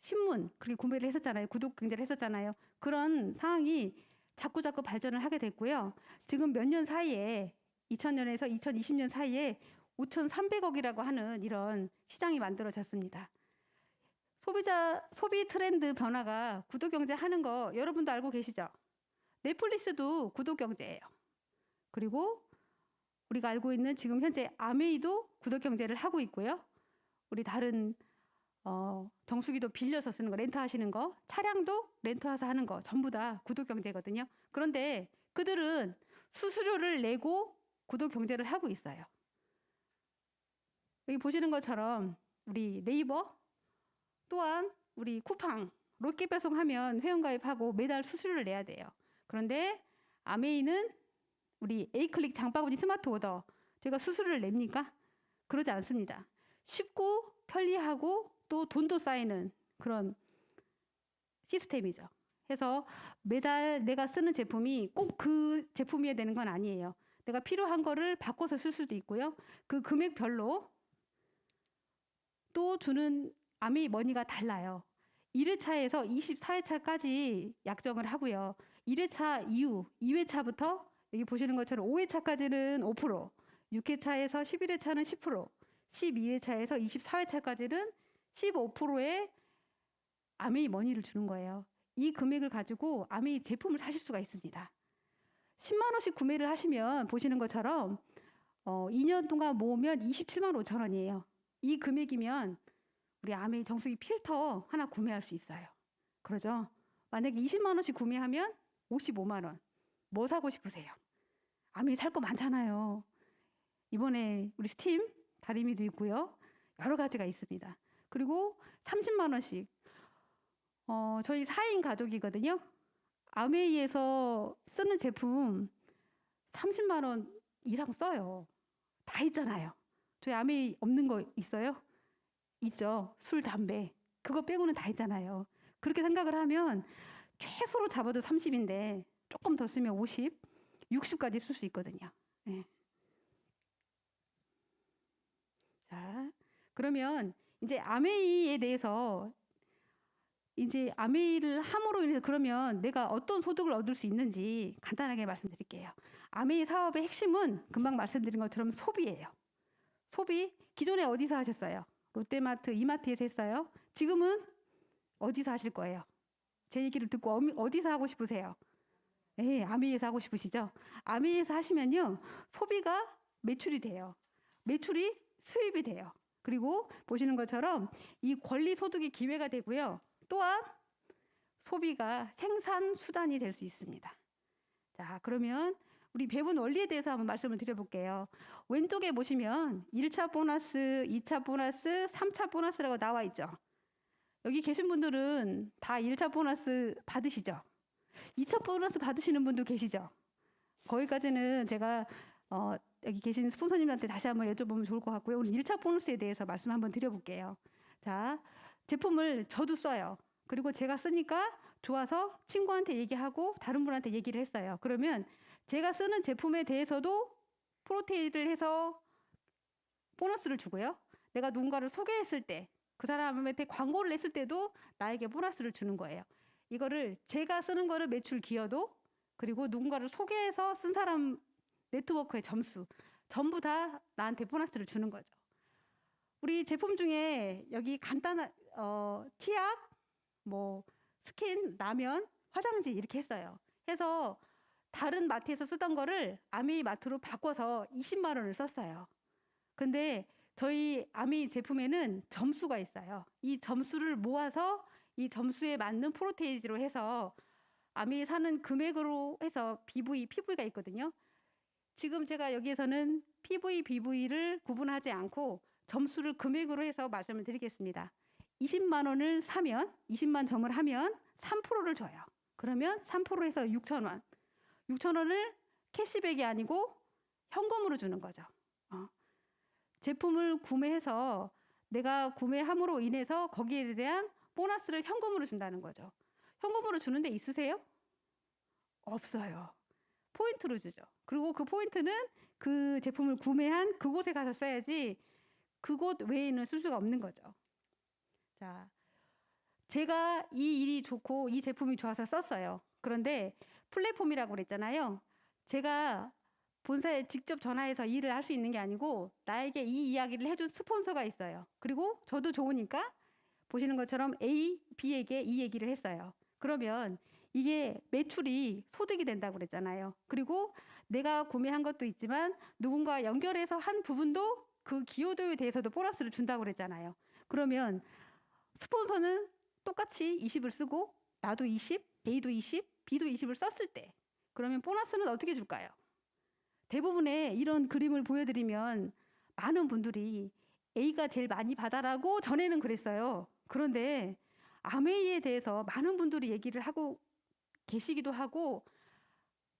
신문 그렇게 구매를 했었잖아요. 구독경제를 했었잖아요. 그런 상황이 자꾸 발전을 하게 됐고요. 지금 몇 년 사이에 2000년에서 2020년 사이에 5,300억이라고 하는 이런 시장이 만들어졌습니다. 소비 트렌드 변화가 구독 경제 하는 거 여러분도 알고 계시죠? 넷플릭스도 구독 경제예요. 그리고 우리가 알고 있는 지금 현재 아메이도 구독 경제를 하고 있고요. 우리 다른 정수기도 빌려서 쓰는 거, 렌트하시는 거, 차량도 렌트해서 하는 거 전부 다 구독 경제거든요. 그런데 그들은 수수료를 내고 구독 경제를 하고 있어요. 여기 보시는 것처럼 우리 네이버 또한 우리 쿠팡, 롯데 배송하면 회원가입하고 매달 수수료를 내야 돼요. 그런데 아메이는 우리 에이클릭 장바구니 스마트 오더 제가 수수료를 냅니까? 그러지 않습니다. 쉽고 편리하고 또 돈도 쌓이는 그런 시스템이죠. 해서 매달 내가 쓰는 제품이 꼭 그 제품이어야 되는 건 아니에요. 내가 필요한 거를 바꿔서 쓸 수도 있고요. 그 금액별로 또 주는 아메이 머니가 달라요. 1회차에서 24회차까지 약정을 하고요. 1회차 이후 2회차부터 여기 보시는 것처럼 5회차까지는 5%, 6회차에서 11회차는 10%, 12회차에서 24회차까지는 15%의 아메이 머니를 주는 거예요. 이 금액을 가지고 아메이 제품을 사실 수가 있습니다. 10만 원씩 구매를 하시면 보시는 것처럼 2년 동안 모으면 27만 5천 원이에요. 이 금액이면 우리 아메이 정수기 필터 하나 구매할 수 있어요. 그러죠? 만약에 20만 원씩 구매하면 55만 원. 뭐 사고 싶으세요? 아메이 살 거 많잖아요. 이번에 우리 스팀 다리미도 있고요. 여러 가지가 있습니다. 그리고 30만 원씩 저희 4인 가족이거든요. 아메이에서 쓰는 제품 30만 원 이상 써요. 다 있잖아요. 저희 아메이 없는 거 있어요? 있죠. 술, 담배. 그거 빼고는 다 있잖아요. 그렇게 생각을 하면 최소로 잡아도 30인데 조금 더 쓰면 50, 60까지 쓸 수 있거든요. 네. 자, 그러면 이제 아메이에 대해서 이제 아메이를 함으로 인해서 그러면 내가 어떤 소득을 얻을 수 있는지 간단하게 말씀드릴게요. 아메이 사업의 핵심은 금방 말씀드린 것처럼 소비예요. 소비, 기존에 어디서 하셨어요? 롯데마트, 이마트에서 했어요? 지금은 어디서 하실 거예요? 제 얘기를 듣고 어디서 하고 싶으세요? 네, 아메이에서 하고 싶으시죠? 아메이에서 하시면요, 소비가 매출이 돼요. 매출이 수입이 돼요. 그리고 보시는 것처럼 이 권리 소득이 기회가 되고요. 또한 소비가 생산 수단이 될 수 있습니다. 자, 그러면 우리 배분 원리에 대해서 한번 말씀을 드려볼게요. 왼쪽에 보시면 1차 보너스, 2차 보너스, 3차 보너스라고 나와 있죠. 여기 계신 분들은 다 1차 보너스 받으시죠? 2차 보너스 받으시는 분도 계시죠? 거기까지는 제가 여기 계신 스폰서님한테 다시 한번 여쭤보면 좋을 것 같고요. 오늘 1차 보너스에 대해서 말씀 한번 드려볼게요. 자, 제품을 저도 써요. 그리고 제가 쓰니까 좋아서 친구한테 얘기하고 다른 분한테 얘기를 했어요. 그러면 제가 쓰는 제품에 대해서도 프로테이를 해서 보너스를 주고요. 내가 누군가를 소개했을 때, 그 사람한테 광고를 냈을 때도 나에게 보너스를 주는 거예요. 이거를 제가 쓰는 거를 매출 기여도, 그리고 누군가를 소개해서 쓴 사람 네트워크의 점수, 전부 다 나한테 보너스를 주는 거죠. 우리 제품 중에 여기 간단한 치약, 뭐 스킨, 라면, 화장지 이렇게 했어요. 해서 다른 마트에서 쓰던 거를 아메이 마트로 바꿔서 20만 원을 썼어요. 근데 저희 아메이 제품에는 점수가 있어요. 이 점수를 모아서 이 점수에 맞는 프로테이지로 해서 아메이 사는 금액으로 해서 PV가 있거든요. 지금 제가 여기에서는 PV, BV를 구분하지 않고 점수를 금액으로 해서 말씀을 드리겠습니다. 20만 원을 사면 20만 점을 하면 3%를 줘요. 그러면 3%에서 6천 원. 6천 원을 캐시백이 아니고 현금으로 주는 거죠. 제품을 구매해서 내가 구매함으로 인해서 거기에 대한 보너스를 현금으로 준다는 거죠. 현금으로 주는 데 있으세요? 없어요. 포인트로 주죠. 그리고 그 포인트는 그 제품을 구매한 그곳에 가서 써야지 그곳 외에는 쓸 수가 없는 거죠. 자, 제가 이 일이 좋고 이 제품이 좋아서 썼어요. 그런데 플랫폼이라고 그랬잖아요. 제가 본사에 직접 전화해서 일을 할 수 있는 게 아니고 나에게 이 이야기를 해준 스폰서가 있어요. 그리고 저도 좋으니까 보시는 것처럼 A, B에게 이 얘기를 했어요. 그러면 이게 매출이 소득이 된다고 그랬잖아요. 그리고 내가 구매한 것도 있지만 누군가 연결해서 한 부분도 그 기여도에 대해서도 보너스를 준다고 그랬잖아요. 그러면 스폰서는 똑같이 20을 쓰고 나도 20, A도 20, B도 20을 썼을 때 그러면 보너스는 어떻게 줄까요? 대부분의 이런 그림을 보여드리면 많은 분들이 A가 제일 많이 받아라고 전에는 그랬어요. 그런데 아메이에 대해서 많은 분들이 얘기를 하고 계시기도 하고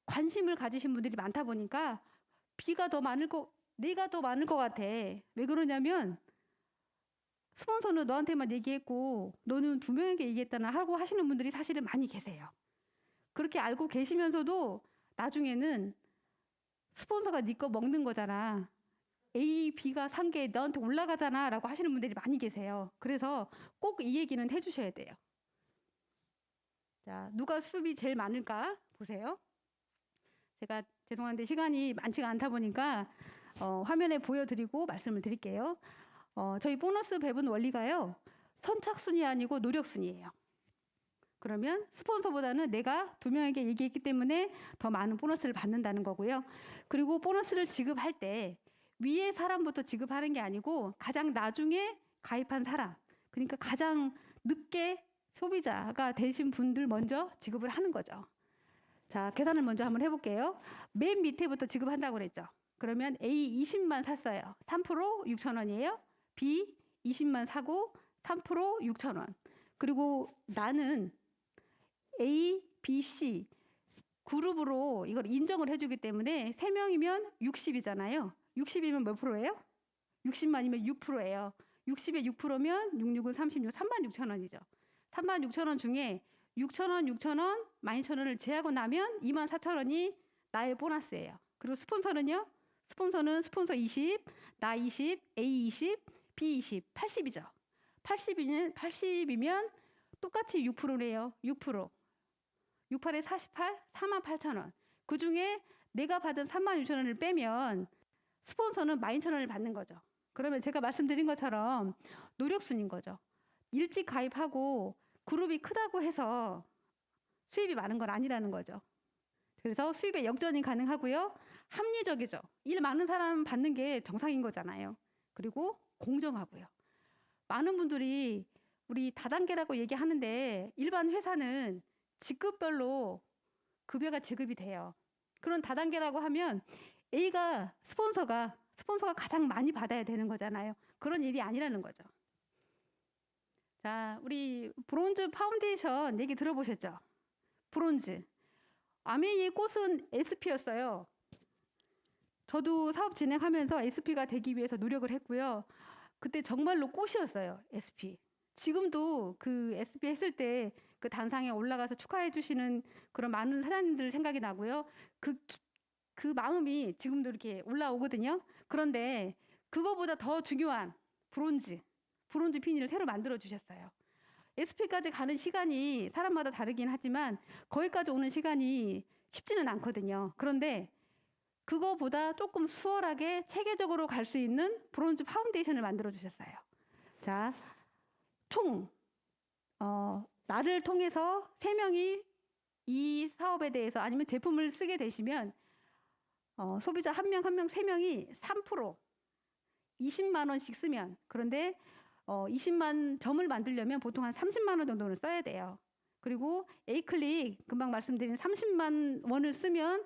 관심을 가지신 분들이 많다 보니까 B가 더 많을 내가 더 많을 것 같아. 왜 그러냐면 스폰서는 너한테만 얘기했고 너는 2명에게 얘기했다나 하고 하시는 분들이 사실은 많이 계세요. 그렇게 알고 계시면서도 나중에는 스폰서가 네 거 먹는 거잖아. A, B가 산 게 너한테 올라가잖아 라고 하시는 분들이 많이 계세요. 그래서 꼭 이 얘기는 해주셔야 돼요. 자, 누가 수입이 제일 많을까 보세요. 제가 죄송한데 시간이 많지가 않다 보니까 화면에 보여드리고 말씀을 드릴게요. 저희 보너스 배분 원리가요. 선착순이 아니고 노력순이에요. 그러면 스폰서보다는 내가 2명에게 얘기했기 때문에 더 많은 보너스를 받는다는 거고요. 그리고 보너스를 지급할 때 위에 사람부터 지급하는 게 아니고 가장 나중에 가입한 사람, 그러니까 가장 늦게 소비자가 되신 분들 먼저 지급을 하는 거죠. 자, 계산을 먼저 한번 해볼게요. 맨 밑에부터 지급한다고 그랬죠. 그러면 A 20만 샀어요. 3% 6천 원이에요. B 20만 사고 3% 6천 원. 그리고 나는 A, B, C 그룹으로 이걸 인정을 해주기 때문에 3명이면 60이잖아요. 60이면 몇 프로예요? 60만이면 6%예요. 60에 6%면 66은 36, 3만 6천 원이죠. 3만 6천 원 중에 6천 원, 6천 원, 12,000원을 제하고 나면 2만 4천 원이 나의 보너스예요. 그리고 스폰서는요? 스폰서는 스폰서 20, 나 20, A 20, B 20, 80이죠. 80이면 똑같이 6%래요. 6%. 68에 48, 4만 8천 원. 그중에 내가 받은 3만 6천 원을 빼면 스폰서는 12,000원을 받는 거죠. 그러면 제가 말씀드린 것처럼 노력순인 거죠. 일찍 가입하고 그룹이 크다고 해서 수입이 많은 건 아니라는 거죠. 그래서 수입의 역전이 가능하고요. 합리적이죠. 일 많은 사람 받는 게 정상인 거잖아요. 그리고 공정하고요. 많은 분들이 우리 다단계라고 얘기하는데 일반 회사는 직급별로 급여가 지급이 돼요. 그런 다단계라고 하면 A가 스폰서가 가장 많이 받아야 되는 거잖아요. 그런 일이 아니라는 거죠. 자, 우리 브론즈 파운데이션 얘기 들어보셨죠? 브론즈. 아메이의 꽃은 SP였어요. 저도 사업 진행하면서 SP가 되기 위해서 노력을 했고요. 그때 정말로 꽃이었어요, SP. 지금도 그 SP 했을 때 그 단상에 올라가서 축하해 주시는 그런 많은 사장님들 생각이 나고요. 그 마음이 지금도 이렇게 올라오거든요. 그런데 그거보다 더 중요한 브론즈 핀을 새로 만들어 주셨어요. SP까지 가는 시간이 사람마다 다르긴 하지만 거기까지 오는 시간이 쉽지는 않거든요. 그런데 그거보다 조금 수월하게 체계적으로 갈 수 있는 브론즈 파운데이션을 만들어 주셨어요. 자, 총 나를 통해서 3명이 이 사업에 대해서 아니면 제품을 쓰게 되시면 소비자 한 명 한 명 3명이 3% 20만 원씩 쓰면, 그런데 20만 점을 만들려면 보통 한 30만 원 정도는 써야 돼요. 그리고 A클릭 금방 말씀드린 30만 원을 쓰면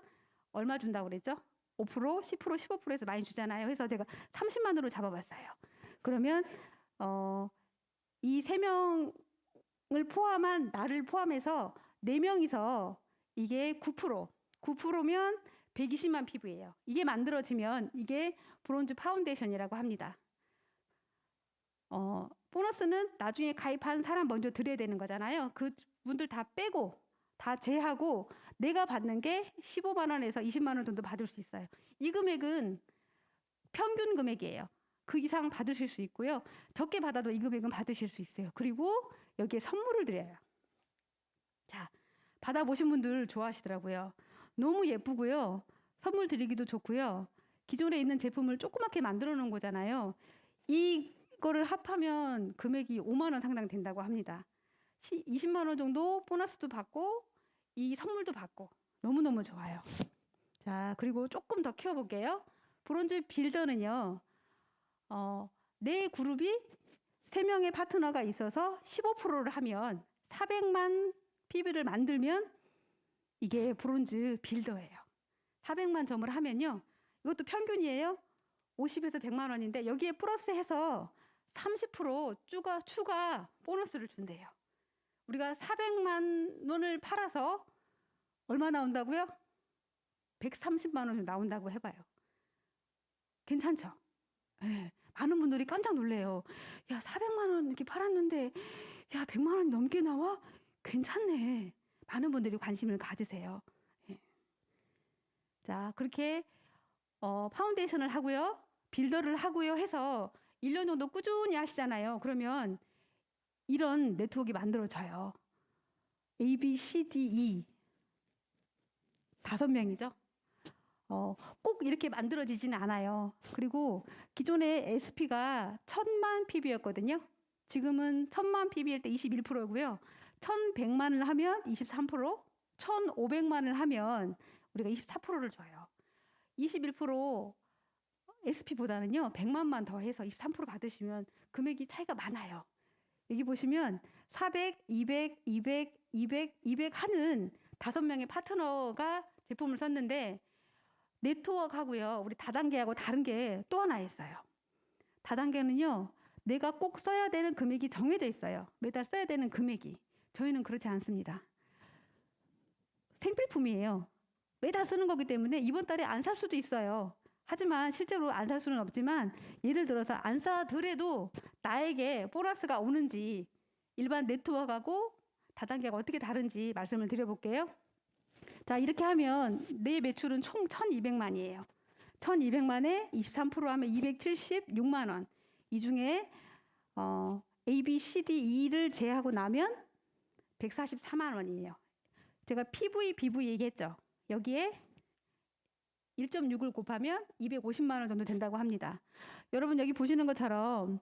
얼마 준다고 그랬죠? 5%, 10%, 15%에서 많이 주잖아요. 그래서 제가 30만 원으로 잡아봤어요. 그러면 이 3명을 포함한 나를 포함해서 4명이서 이게 9%면 120만 피부예요. 이게 만들어지면 이게 브론즈 파운데이션이라고 합니다. 보너스는 나중에 가입하는 사람 먼저 드려야 되는 거잖아요. 그 분들 다 빼고 다 제하고 내가 받는 게 15만 원에서 20만 원 정도 받을 수 있어요. 이 금액은 평균 금액이에요. 그 이상 받으실 수 있고요. 적게 받아도 이 금액은 받으실 수 있어요. 그리고 여기에 선물을 드려요. 자, 받아보신 분들 좋아하시더라고요. 너무 예쁘고요. 선물 드리기도 좋고요. 기존에 있는 제품을 조그맣게 만들어 놓은 거잖아요. 이거를 합하면 금액이 5만 원 상당 된다고 합니다. 20만 원 정도 보너스도 받고 이 선물도 받고 너무너무 좋아요. 자, 그리고 조금 더 키워볼게요. 브론즈 빌더는요. 내 그룹이 3명의 파트너가 있어서 15%를 하면 400만 PB를 만들면 이게 브론즈 빌더예요. 400만 점을 하면요. 이것도 평균이에요. 50에서 100만 원인데 여기에 플러스해서 30% 추가 보너스를 준대요. 우리가 400만 원을 팔아서 얼마 나온다고요? 130만 원이 나온다고 해봐요. 괜찮죠? 네, 많은 분들이 깜짝 놀래요. 야, 400만 원 이렇게 팔았는데 야, 100만 원이 넘게 나와? 괜찮네. 많은 분들이 관심을 가지세요. 네. 자, 그렇게 파운데이션을 하고요. 빌더를 하고요 해서 1년 정도 꾸준히 하시잖아요. 그러면 이런 네트워크가 만들어져요. A, B, C, D, E 5명이죠. 꼭 이렇게 만들어지지는 않아요. 그리고 기존에 SP가 1000만 PB였거든요. 지금은 1000만 PB일 때 21%고요. 1100만을 하면 23%, 1500만을 하면 우리가 24%를 줘요. 21% SP보다는요. 100만만 더해서 23% 받으시면 금액이 차이가 많아요. 여기 보시면 400, 200, 200, 200, 200 하는 5명의 파트너가 제품을 썼는데 네트워크하고요. 우리 다단계하고 다른 게 또 하나 있어요. 다단계는요. 내가 꼭 써야 되는 금액이 정해져 있어요. 매달 써야 되는 금액이. 저희는 그렇지 않습니다. 생필품이에요. 매달 쓰는 거기 때문에 이번 달에 안 살 수도 있어요. 하지만 실제로 안 살 수는 없지만 예를 들어서 안 사더라도 나에게 보너스가 오는지 일반 네트워크하고 다단계가 어떻게 다른지 말씀을 드려볼게요. 자, 이렇게 하면 내 매출은 총 1200만이에요. 1200만에 23% 하면 276만 원. 이 중에 A, B, C, D, E를 제하고 나면 144만 원이에요. 제가 PV, BV 얘기했죠. 여기에 1.6을 곱하면 250만 원 정도 된다고 합니다. 여러분 여기 보시는 것처럼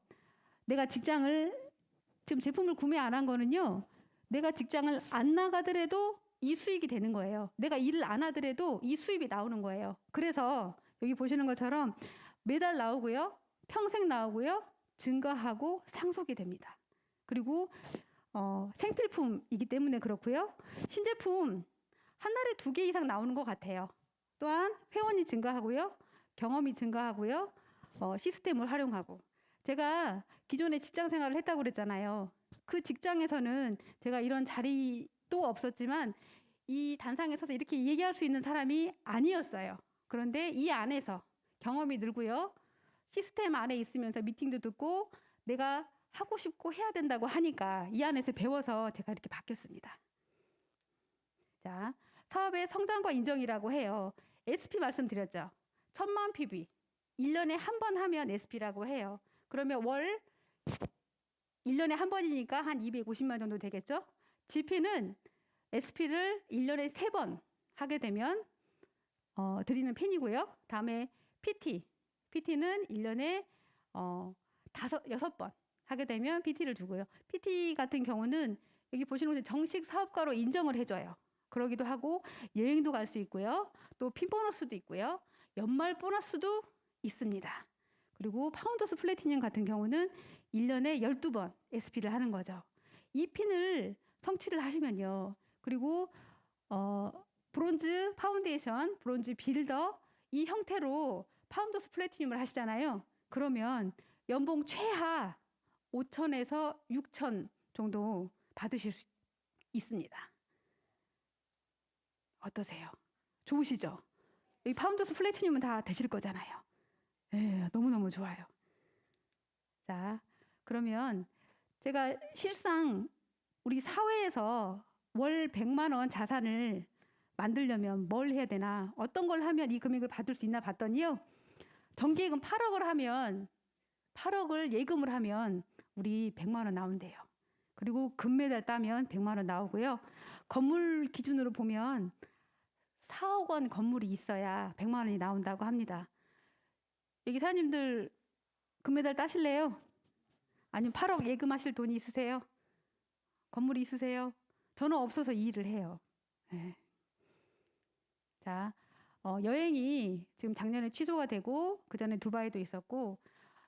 내가 직장을 지금 제품을 구매 안 한 거는요. 내가 직장을 안 나가더라도 이 수익이 되는 거예요. 내가 일을 안 하더라도 이 수입이 나오는 거예요. 그래서 여기 보시는 것처럼 매달 나오고요. 평생 나오고요. 증가하고 상속이 됩니다. 그리고 생필품이기 때문에 그렇고요. 신제품 한 달에 2개 이상 나오는 것 같아요. 또한 회원이 증가하고요. 경험이 증가하고요. 시스템을 활용하고. 제가 기존에 직장 생활을 했다고 그랬잖아요. 그 직장에서는 제가 이런 자리도 없었지만 이 단상에 서서 이렇게 얘기할 수 있는 사람이 아니었어요. 그런데 이 안에서 경험이 늘고요. 시스템 안에 있으면서 미팅도 듣고 내가 하고 싶고 해야 된다고 하니까 이 안에서 배워서 제가 이렇게 바뀌었습니다. 자, 사업의 성장과 인정이라고 해요. SP 말씀드렸죠. 1000만 PB. 1년에 한 번 하면 SP라고 해요. 그러면 월 1년에 한 번이니까 한 250만 정도 되겠죠? GP는 SP를 1년에 3번 하게 되면 드리는 펜이고요. 다음에 PT. PT는 1년에 6번 하게 되면 PT를 주고요. PT 같은 경우는 여기 보시는 것처럼 정식 사업가로 인정을 해줘요. 그러기도 하고 여행도 갈 수 있고요. 또 핀 보너스도 있고요. 연말 보너스도 있습니다. 그리고 파운더스 플래티늄 같은 경우는 1년에 12번 SP를 하는 거죠. 이 핀을 성취를 하시면요. 그리고 브론즈 파운데이션, 브론즈 빌더 이 형태로 파운더스 플래티늄을 하시잖아요. 그러면 연봉 최하 5천에서 6천 정도 받으실 수 있습니다. 어떠세요? 좋으시죠? 여기 파운더스 플래티늄은 다 되실 거잖아요. 네, 너무너무 좋아요. 자, 그러면 제가 실상 우리 사회에서 월 100만 원 자산을 만들려면 뭘 해야 되나, 어떤 걸 하면 이 금액을 받을 수 있나 봤더니요. 정기예금 8억을 하면 8억을 예금을 하면 우리 100만 원 나온대요. 그리고 금메달 따면 100만 원 나오고요. 건물 기준으로 보면 4억 원 건물이 있어야 100만 원이 나온다고 합니다. 여기 사장님들 금메달 따실래요? 아니면 8억 예금하실 돈이 있으세요? 건물이 있으세요? 저는 없어서 이 일을 해요. 네. 자, 여행이 지금 작년에 취소가 되고 그 전에 두바이도 있었고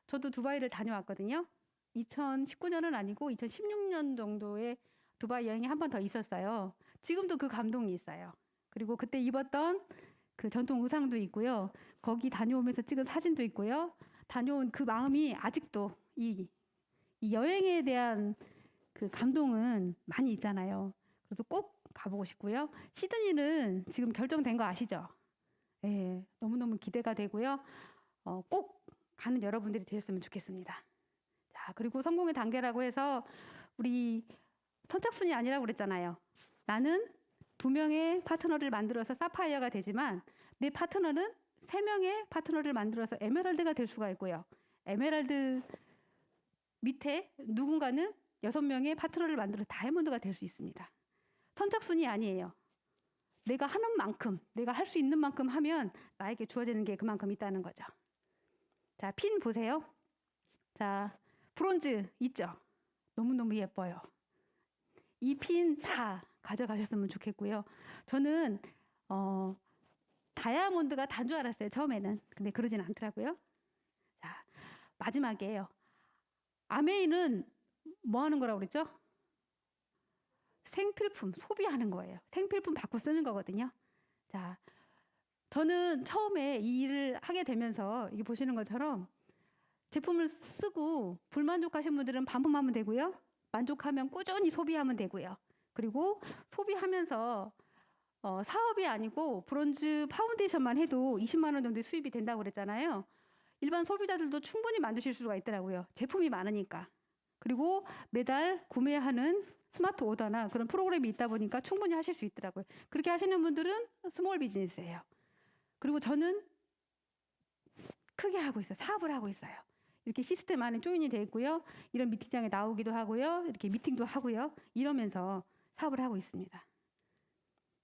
저도 두바이를 다녀왔거든요. 2019년은 아니고 2016년 정도에 두바이 여행이 한 번 더 있었어요. 지금도 그 감동이 있어요. 그리고 그때 입었던 그 전통 의상도 있고요. 거기 다녀오면서 찍은 사진도 있고요. 다녀온 그 마음이 아직도 이 여행에 대한 그 감동은 많이 있잖아요. 그래서 꼭 가보고 싶고요. 시드니는 지금 결정된 거 아시죠? 네, 너무너무 기대가 되고요. 꼭 가는 여러분들이 되셨으면 좋겠습니다. 자, 그리고 성공의 단계라고 해서 우리 선착순이 아니라고 그랬잖아요. 나는 2명의 파트너를 만들어서 사파이어가 되지만 내 파트너는 3명의 파트너를 만들어서 에메랄드가 될 수가 있고요. 에메랄드 밑에 누군가는 6명의 파트너를 만들어서 다이아몬드가 될 수 있습니다. 선착순이 아니에요. 내가 하는 만큼, 내가 할 수 있는 만큼 하면 나에게 주어지는 게 그만큼 있다는 거죠. 자, 핀 보세요. 자, 브론즈 있죠? 너무너무 예뻐요. 이 핀 다 가져가셨으면 좋겠고요. 저는 다이아몬드가 단 줄 알았어요, 처음에는. 근데 그러진 않더라고요. 자, 마지막이에요. 아메이는 뭐 하는 거라고 그랬죠? 생필품, 소비하는 거예요. 생필품 받고 쓰는 거거든요. 자, 저는 처음에 이 일을 하게 되면서 이게 보시는 것처럼 제품을 쓰고 불만족하신 분들은 반품하면 되고요. 만족하면 꾸준히 소비하면 되고요. 그리고 소비하면서 사업이 아니고 브론즈 파운데이션만 해도 20만 원 정도의 수입이 된다고 그랬잖아요. 일반 소비자들도 충분히 만드실 수가 있더라고요. 제품이 많으니까. 그리고 매달 구매하는 스마트 오더나 그런 프로그램이 있다 보니까 충분히 하실 수 있더라고요. 그렇게 하시는 분들은 스몰 비즈니스예요. 그리고 저는 크게 하고 있어요. 사업을 하고 있어요. 이렇게 시스템 안에 조인이 되어 있고요. 이런 미팅장에 나오기도 하고요. 이렇게 미팅도 하고요. 이러면서 사업을 하고 있습니다.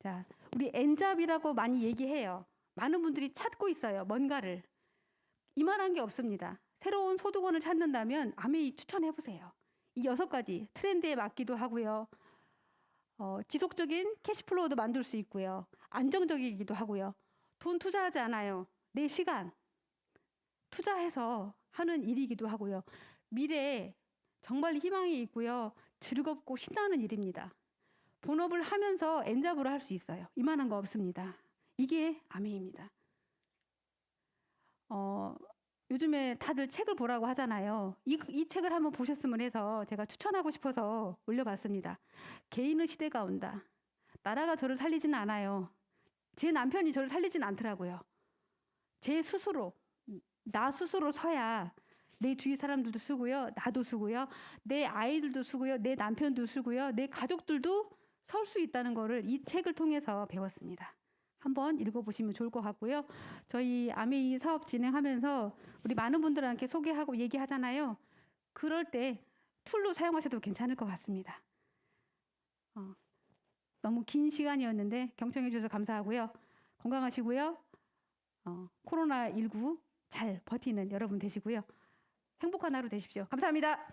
자, 우리 엔잡이라고 많이 얘기해요. 많은 분들이 찾고 있어요. 뭔가를. 이만한 게 없습니다. 새로운 소득원을 찾는다면 아메이 추천해보세요. 이 6가지 트렌드에 맞기도 하고요. 지속적인 캐시플로우도 만들 수 있고요. 안정적이기도 하고요. 돈 투자하지 않아요. 내 시간 투자해서 하는 일이기도 하고요. 미래에 정말 희망이 있고요. 즐겁고 신나는 일입니다. 본업을 하면서 엔잡으로 할 수 있어요. 이만한 거 없습니다. 이게 아메이입니다. 요즘에 다들 책을 보라고 하잖아요. 이 책을 한번 보셨으면 해서 제가 추천하고 싶어서 올려봤습니다. 개인의 시대가 온다. 나라가 저를 살리지는 않아요. 제 남편이 저를 살리지는 않더라고요. 제 스스로, 나 스스로 서야 내 주위 사람들도 쓰고요. 나도 쓰고요. 내 아이들도 쓰고요. 내 남편도 쓰고요. 내 가족들도 설 수 있다는 거를 이 책을 통해서 배웠습니다. 한번 읽어보시면 좋을 것 같고요. 저희 아메이 사업 진행하면서 우리 많은 분들한테 소개하고 얘기하잖아요. 그럴 때 툴로 사용하셔도 괜찮을 것 같습니다. 너무 긴 시간이었는데 경청해 주셔서 감사하고요. 건강하시고요. 코로나19 잘 버티는 여러분 되시고요. 행복한 하루 되십시오. 감사합니다.